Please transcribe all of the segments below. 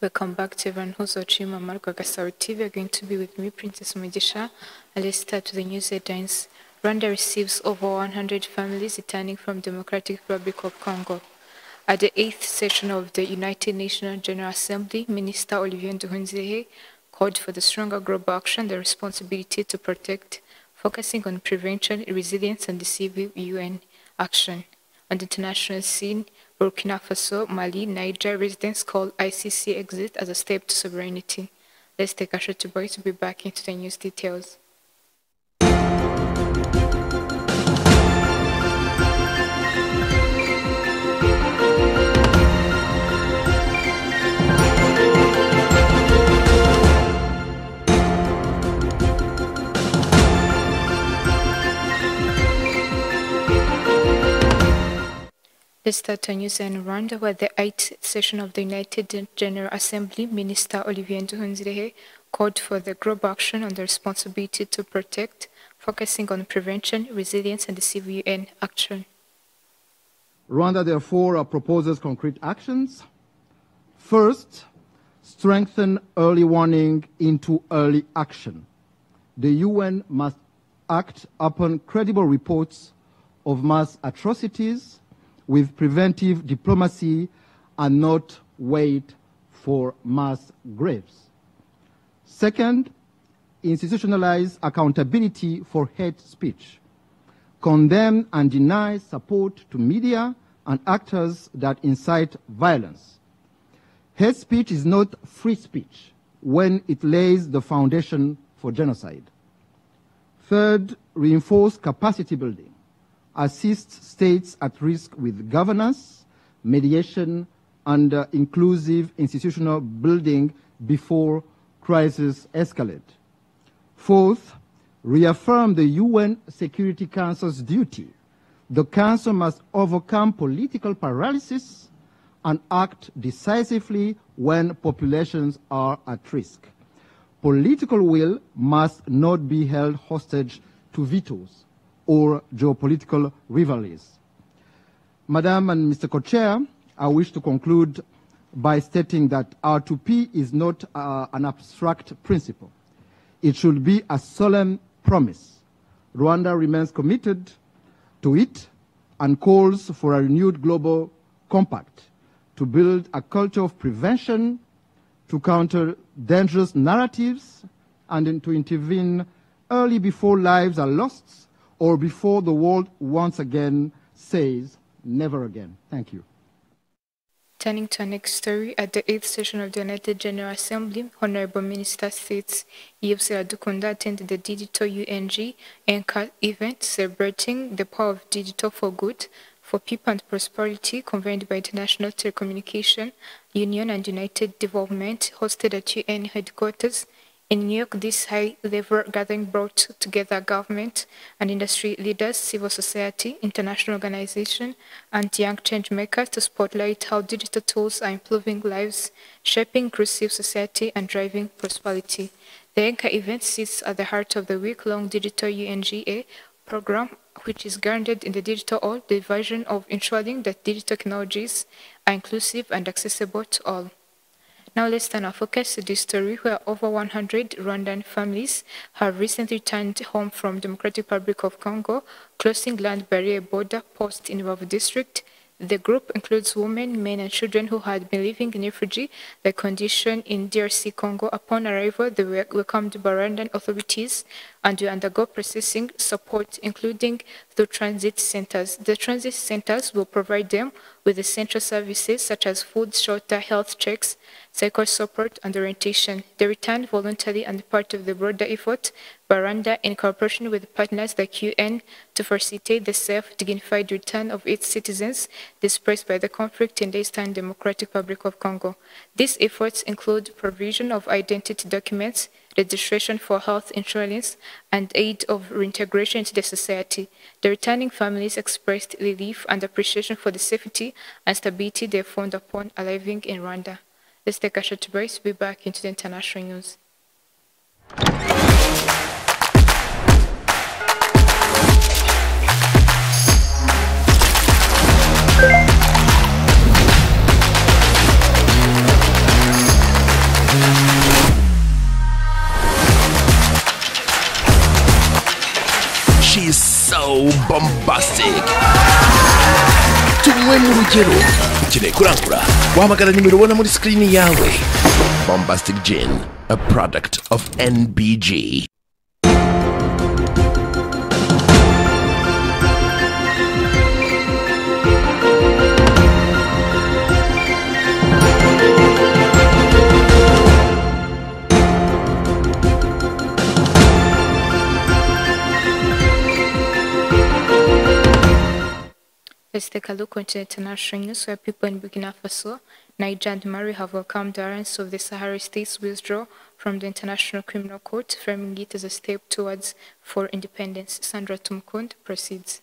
Welcome back to everyone who's watching Mama Gasaro TV. You're going to be with me, Princess Mugisha. And let's start with the news headlines. Rwanda receives over 100 families returning from Democratic Republic of Congo. At the 8th session of the United Nations General Assembly, Minister Olivier Nduhungirehe called for the stronger global action, the responsibility to protect, focusing on prevention, resilience, and the civil UN action. On the international scene, Burkina Faso, Mali, Niger residents call ICC exit as a step to sovereignty. Let's take a short break to be back into the news details. Let's start our news in Rwanda, where the 8th session of the United General Assembly, Minister Olivier Nduhungirehe called for the global action on the responsibility to protect, focusing on prevention, resilience, and the civil UN action. Rwanda, therefore, proposes concrete actions. First, strengthen early warning into early action. The UN must act upon credible reports of mass atrocities with preventive diplomacy and not wait for mass graves. Second, institutionalize accountability for hate speech. Condemn and deny support to media and actors that incite violence. Hate speech is not free speech when it lays the foundation for genocide. Third, reinforce capacity building. Assist states at risk with governance, mediation, and inclusive institutional building before crises escalate. Fourth, reaffirm the UN Security Council's duty. The Council must overcome political paralysis and act decisively when populations are at risk. Political will must not be held hostage to vetoes or geopolitical rivalries. Madam and Mr. Co-Chair, I wish to conclude by stating that R2P is not an abstract principle. It should be a solemn promise. Rwanda remains committed to it and calls for a renewed global compact to build a culture of prevention, to counter dangerous narratives, and to intervene early before lives are lost or before the world once again says never again. Thank you. Turning to our next story, at the 8th session of the United General Assembly, Honorable Minister states Yves Dukunda attended the Digital UNG Anchor event celebrating the power of digital for good, for people and prosperity, convened by International Telecommunication Union and United Development, hosted at UN headquarters in New York. This high-level gathering brought together government and industry leaders, civil society, international organizations, and young change makers to spotlight how digital tools are improving lives, shaping inclusive society, and driving prosperity. The Anchor event sits at the heart of the week-long Digital UNGA program, which is grounded in the digital all, the vision of ensuring that digital technologies are inclusive and accessible to all. Now let's turn our focus to this story, where over 100 Rwandan families have recently returned home from Democratic Republic of Congo, crossing land barrier border post in Rubavu district. The group includes women, men, and children who had been living in refugee-like condition in DRC Congo. Upon arrival, they were welcomed by Rwandan authorities and will undergo processing support, including through transit centers. The transit centers will provide them with essential services such as food, shelter, health checks, psycho support, and orientation. They returned voluntarily and part of the broader effort by Rwanda in cooperation with partners like UN to facilitate the safe, dignified return of its citizens displaced by the conflict in the Eastern Democratic Republic of Congo. These efforts include provision of identity documents, registration for health insurance, and aid of reintegration into the society. The returning families expressed relief and appreciation for the safety and stability they found upon arriving in Rwanda. Let's take a short break to be back into the international news. so bombastic. Tuwe mu rugero ukeneye kurangura wahamagara nimero ubona muri screen yawe. Bombastic Gin, a product of NBG. Let's take a look into international news where people in Burkina Faso, Niger and Mali have welcomed the arrest of the Sahara states' withdrawal from the International Criminal Court, framing it as a step towards for independence. Sandra Tumkund proceeds.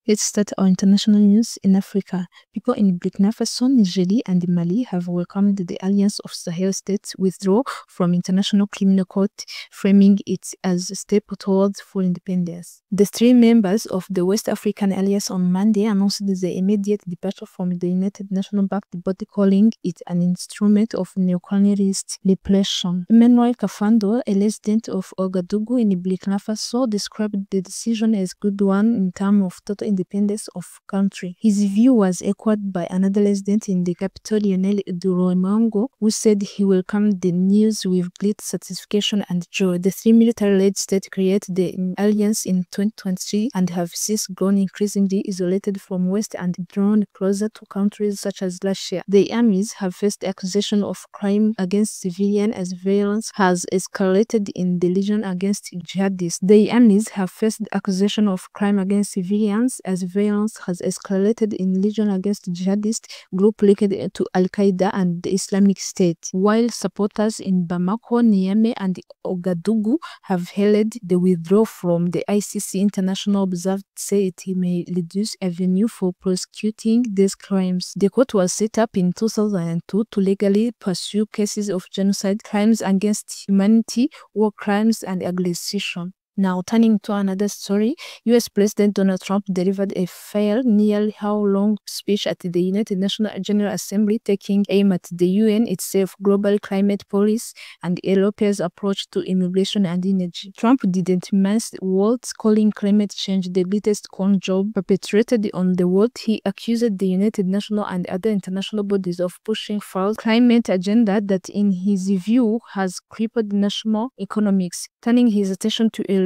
Let's start our international news in Africa. People in Burkina Faso, Niger, and Mali have welcomed the Alliance of Sahel States withdrawal from International Criminal Court, framing it as a step towards full independence. The three members of the West African Alliance on Monday announced the immediate departure from the United Nations-backed body, calling it an instrument of neocolonialist repression. Emmanuel Kafando, a resident of Ouagadougou in Burkina Faso, described the decision as a good one in terms of total independence of country. His view was echoed by another resident in the capital, Lionel Duromango, who said he welcomed the news with great satisfaction and joy. The three military-led states created the alliance in 2023 and have since grown increasingly isolated from West and drawn closer to countries such as Russia. The armies have faced accusation of crime against civilians as violence has escalated in the region against jihadists. The armies have faced accusation of crime against civilians as violence has escalated in region against jihadist group linked to Al-Qaeda and the Islamic State, while supporters in Bamako, Niamey, and Ouagadougou have hailed the withdrawal from the ICC. International observers say it may reduce avenue for prosecuting these crimes. The court was set up in 2002 to legally pursue cases of genocide, crimes against humanity, war crimes, and aggression. Now, turning to another story, US President Donald Trump delivered a fair, nearly hour-long speech at the United Nations General Assembly, taking aim at the UN itself, global climate policy, and Europe's approach to immigration and energy. Trump didn't mince words, calling climate change the greatest con job perpetrated on the world. He accused the United Nations and other international bodies of pushing false climate agenda that, in his view, has crippled national economics. Turning his attention to Europe,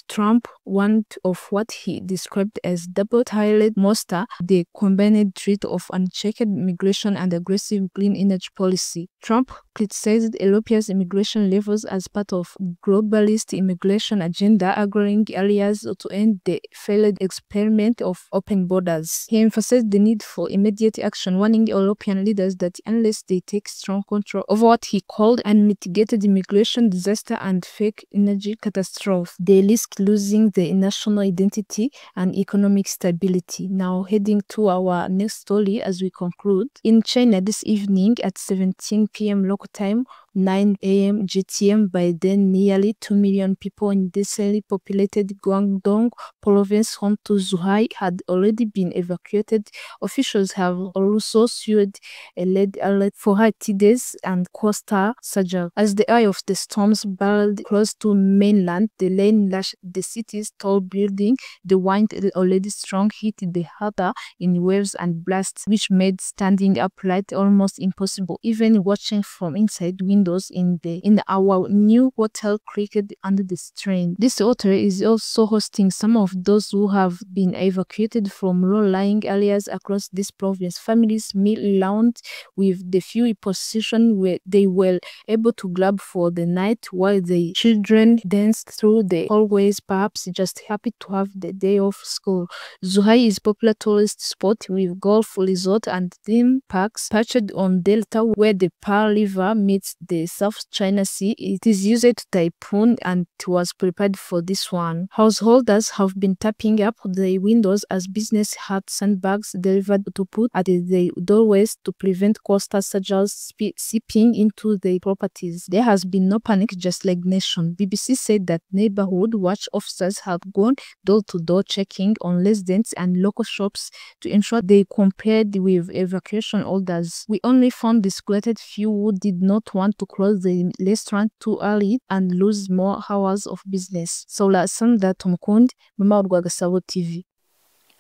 Trump warned of what he described as double-tailed monster, the combined threat of unchecked migration and aggressive clean energy policy. Trump criticized Europe's immigration levels as part of globalist immigration agenda, arguing areas to end the failed experiment of open borders. He emphasized the need for immediate action, warning European leaders that unless they take strong control over what he called unmitigated immigration disaster and fake energy catastrophe, they risk losing their national identity and economic stability. Now, heading to our next story as we conclude. In China this evening at 17 p.m. local time, 9 a.m. GTM, by then nearly 2 million people in densely populated Guangdong province home to Zhuhai had already been evacuated. Officials have also issued a red alert for 30 days and coastal surge. As the eye of the storms barreled close to mainland, the rain lashed the city's tall building. The wind, already strong, hit the harbour in waves and blasts, which made standing upright almost impossible. Even watching from inside windows in our new hotel creaked under the strain. This hotel is also hosting some of those who have been evacuated from low-lying areas across this province. Families meal around with the few possessions where they were able to grab for the night, while the children danced through the hallways, perhaps just happy to have the day off school. Zhuhai is a popular tourist spot with golf resort and theme parks perched on delta where the Pearl River meets the South China Sea. It is used to typhoon and was prepared for this one. Householders have been tapping up the windows as business had sandbags delivered to put at the doorways to prevent coastal surges seeping into the properties. There has been no panic, just like nation. BBC said that neighborhood watch officers have gone door-to-door checking on residents and local shops to ensure they complied with evacuation orders. We only found discreted few who did not want to close the restaurant too early and lose more hours of business. Saula Sandra Tumukundi, Mama wa Rwagasabo TV.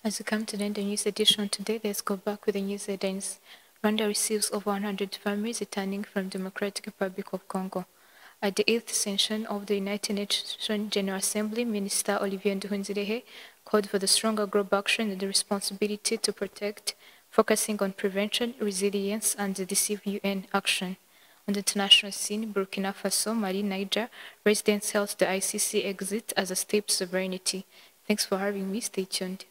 As we come to the end of the news edition today, let's go back with the news headlines. Rwanda receives over 100 families returning from Democratic Republic of Congo. At the 8th session of the United Nations General Assembly, Minister Olivier Nduhungirehe called for the stronger global action and the responsibility to protect, focusing on prevention, resilience, and the decisive UN action. On the international scene, Burkina Faso, Mali, Niger, residents held the ICC exit as a state sovereignty. Thanks for having me. Stay tuned.